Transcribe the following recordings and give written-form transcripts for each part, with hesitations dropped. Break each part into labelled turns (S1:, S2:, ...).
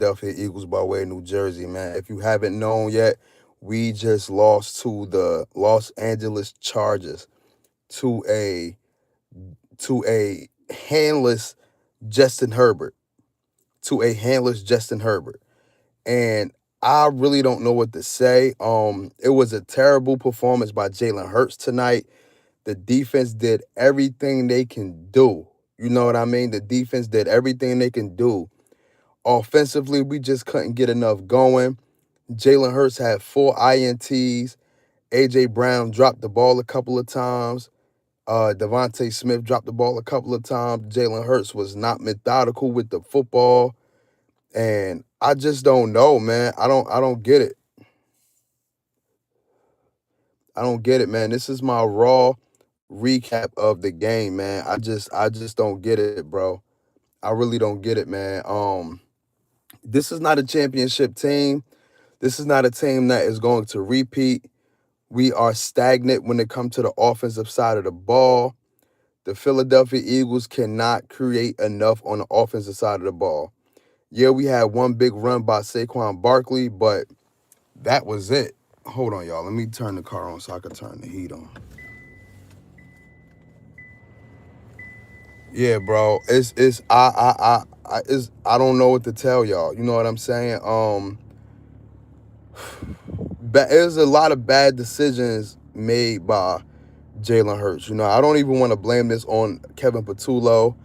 S1: Philadelphia Eagles by way of New Jersey, man. If you haven't known yet, we just lost to the Los Angeles Chargers to a handless Justin Herbert, to a handless Justin Herbert. And I really don't know what to say. It was a terrible performance by Jalen Hurts tonight. The defense did everything they can do. You know what I mean? The defense did everything they can do. Offensively, we just couldn't get enough going. Jalen Hurts had 4 INTs. A.J. Brown dropped the ball a couple of times. Devontae Smith dropped the ball a couple of times. Jalen Hurts was not methodical with the football. And I just don't know, man. I don't get it. I don't get it, man. This is my raw recap of the game, man. I just don't get it, bro. I really don't get it, man. This is not a championship team. This is not a team that is going to repeat. We are stagnant when it comes to the offensive side of the ball. The Philadelphia Eagles cannot create enough on the offensive side of the ball. Yeah, we had one big run by Saquon Barkley, but that was it. Hold on, y'all. Let me turn the car on so I can turn the heat on. Yeah, bro. I don't know what to tell y'all. You know what I'm saying? There's a lot of bad decisions made by Jalen Hurts. You know, I don't even want to blame this on Kevin Patullo.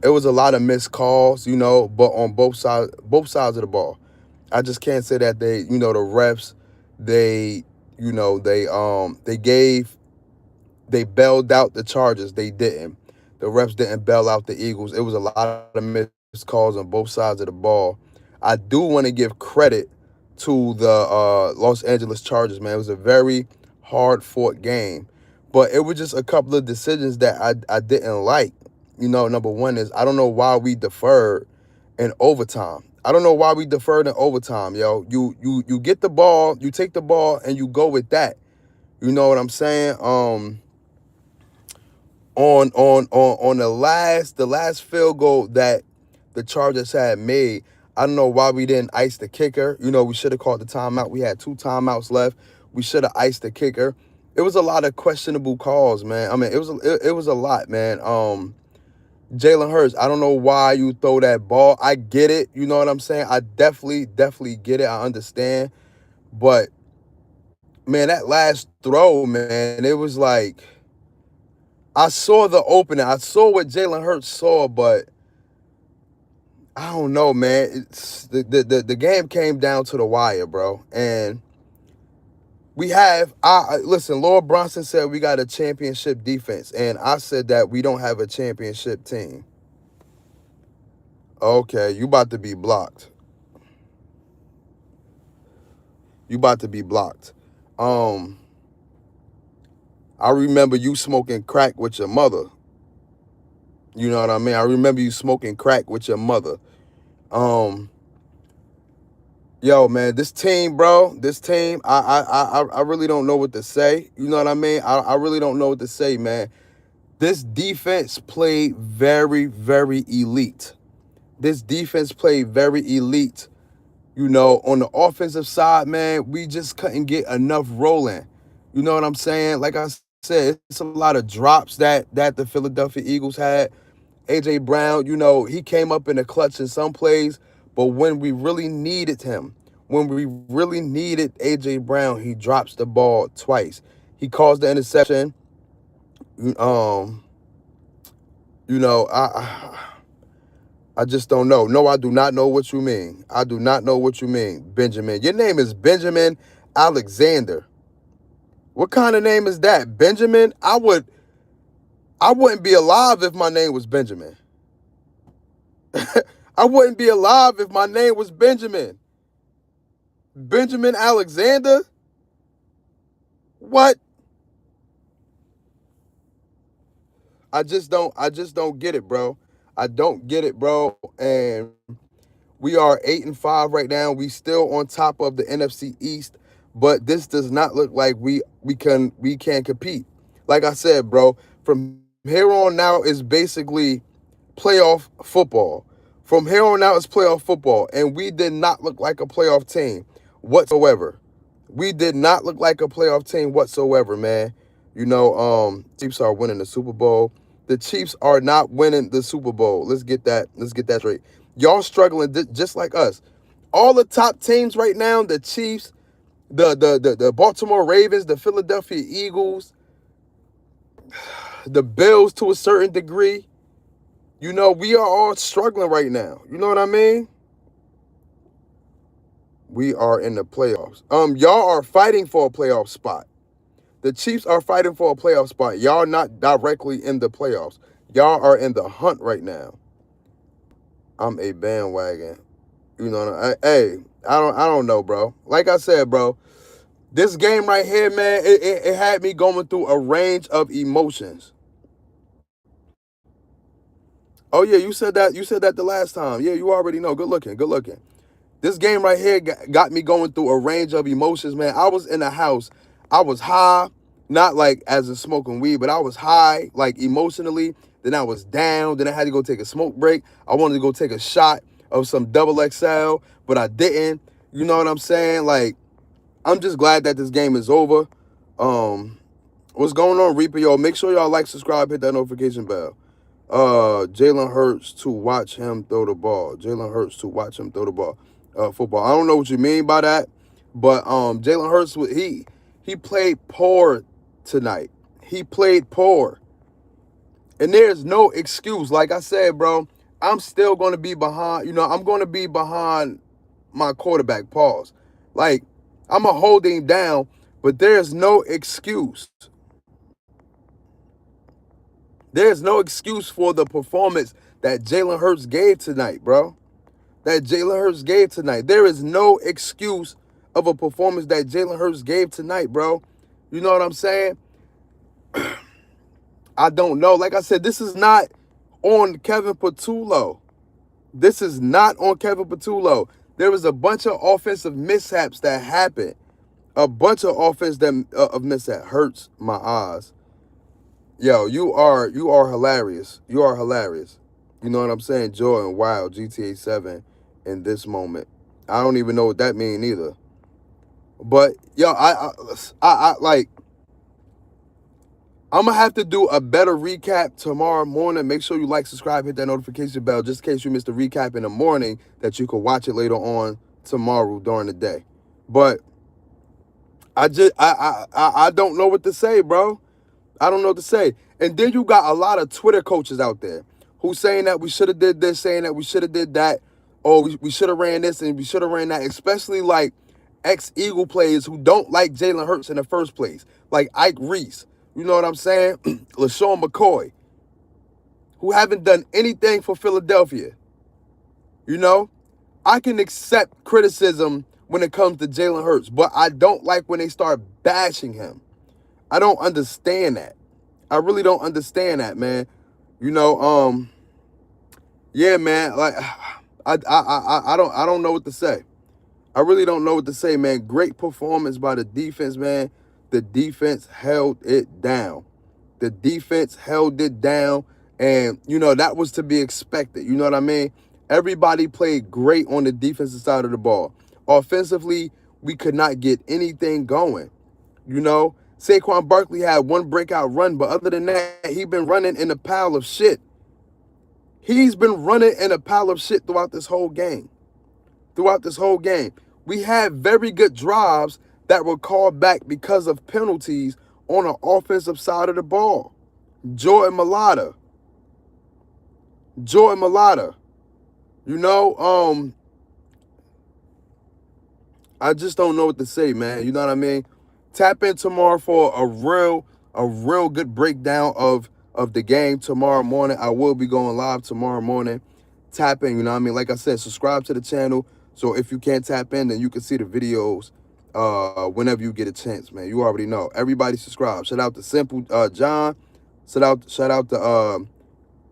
S1: It was a lot of missed calls, you know, but on both sides of the ball. I just can't say that the refs, they, they bailed out the Chargers. They didn't. The refs didn't bail out the Eagles. It was a lot of missed calls on both sides of the ball. I do want to give credit to the Los Angeles Chargers, man. It was a very hard-fought game. But it was just a couple of decisions that I didn't like. You know, number one is I don't know why we deferred in overtime. I don't know why we deferred in overtime, yo. You get the ball, you take the ball, and you go with that. You know what I'm saying? On the last field goal that the Chargers had made, I don't know why we didn't ice the kicker. You know, we should have called the timeout. We had 2 timeouts left. We should have iced the kicker. It was a lot of questionable calls, man. I mean, it was a lot, man. Jalen Hurts, I don't know why you throw that ball. I get it. You know what I'm saying? I definitely get it. I understand. But, man, that last throw, man, it was like I saw the opening. I saw what Jalen Hurts saw, but I don't know, man. It's the game came down to the wire, bro. And we have listen, Lord Bronson said we got a championship defense, and I said that we don't have a championship team. Okay, you about to be blocked. You about to be blocked. Um, I remember you smoking crack with your mother. You know what I mean? I remember you smoking crack with your mother. Um, Yo, man, this team, bro, this team, I really don't know what to say. You know what I mean? I really don't know what to say, man. This defense played very, very elite. This defense played very elite. You know, on the offensive side, man, we just couldn't get enough rolling. You know what I'm saying? Like I said, it's a lot of drops that the Philadelphia Eagles had. A.J. Brown, you know, he came up in the clutch in some plays, but when we really needed him, when we really needed A.J. Brown, he drops the ball twice. He caused the interception. Um, you know, I just don't know. No, I do not know what you mean. I do not know what you mean, Benjamin. Your name is Benjamin Alexander. What kind of name is that? Benjamin? I wouldn't be alive if my name was Benjamin. I wouldn't be alive if my name was Benjamin. Benjamin Alexander? What? I just don't get it, bro. I don't get it, bro. And we are 8-5 right now. We still on top of the NFC East, but this does not look like we can compete. Like I said, bro, from here on now is basically playoff football. From here on out, it's playoff football, and we did not look like a playoff team whatsoever. We did not look like a playoff team whatsoever, man. Chiefs are winning the Super Bowl. The Chiefs are not winning the Super Bowl. Let's get that. Let's get that straight. Y'all struggling just like us. All the top teams right now, the Chiefs, the Baltimore Ravens, the Philadelphia Eagles, the Bills to a certain degree. We are all struggling right now. You know what I mean? We are in the playoffs. Y'all are fighting for a playoff spot. The Chiefs are fighting for a playoff spot. Y'all not directly in the playoffs. Y'all are in the hunt right now. I'm a bandwagon. Hey, I don't know, bro. Like I said, bro, this game right here, man, it had me going through a range of emotions. Oh yeah, you said that. You said that the last time. Yeah, you already know. Good looking. Good looking. This game right here got me going through a range of emotions, man. I was in the house. I was high, not like as in smoking weed, but I was high, like emotionally. Then I was down. Then I had to go take a smoke break. I wanted to go take a shot of some double XL, but I didn't. You know what I'm saying? Like, I'm just glad that this game is over. What's going on, Reaper? Yo, make sure y'all like, subscribe, hit that notification bell. Jalen Hurts to watch him throw the ball. Jalen Hurts to watch him throw the ball. Football. I don't know what you mean by that, but Jalen Hurts, he played poor tonight. He played poor, and there's no excuse. Like I said, bro, I'm still going to be behind. I'm going to be behind my quarterback. Pause. Like, I'm gonna hold him down, but there's no excuse. There's no excuse for the performance that Jalen Hurts gave tonight, bro. That Jalen Hurts gave tonight. There is no excuse of a performance that Jalen Hurts gave tonight, bro. You know what I'm saying? I don't know. Like I said, this is not on Kevin Patullo. This is not on Kevin Patullo. There was a bunch of offensive mishaps that happened. A bunch of of mishaps. Hurts my eyes. Yo, you are hilarious. You are hilarious. You know what I'm saying? Joy and Wild, GTA 7 in this moment. I don't even know what that means either. But yo, I like, I'm gonna have to do a better recap tomorrow morning. Make sure you like, subscribe, hit that notification bell, just in case you missed the recap in the morning, that you could watch it later on tomorrow during the day. But I don't know what to say, bro. I don't know what to say. And then you got a lot of Twitter coaches out there who saying that we should have did this, saying that we should have did that, or we should have ran this and we should have ran that, especially like ex-Eagle players who don't like Jalen Hurts in the first place, like Ike Reese, you know what I'm saying? LaShawn McCoy, who haven't done anything for Philadelphia. I can accept criticism when it comes to Jalen Hurts, but I don't like when they start bashing him. I don't understand that. I really don't understand that, man. Yeah, man. Like, I don't know what to say. I really don't know what to say, man. Great performance by the defense, man. The defense held it down. The defense held it down, and that was to be expected. You know what I mean? Everybody played great on the defensive side of the ball. Offensively, we could not get anything going. Saquon Barkley had one breakout run, but other than that, he's been running in a pile of shit. He's been running in a pile of shit throughout this whole game. We had very good drives that were called back because of penalties on the offensive side of the ball. Jordan Mailata. I just don't know what to say, man. You know what I mean? Tap in tomorrow for a real good breakdown of the game tomorrow morning. I will be going live tomorrow morning. Tap in, you know what I mean? Like I said, subscribe to the channel. So if you can't tap in, then you can see the videos whenever you get a chance, man. You already know. Everybody subscribe. Shout out to Simple John. Shout out to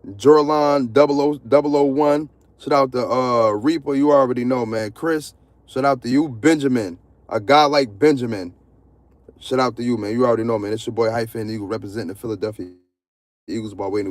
S1: Jorlon 001. Shout out to Reaper. You already know, man. Chris. Shout out to you, Benjamin. A guy like Benjamin. Shout out to you, man. You already know, man. It's your boy Hyphen Eagle representing the Philadelphia Eagles by way of New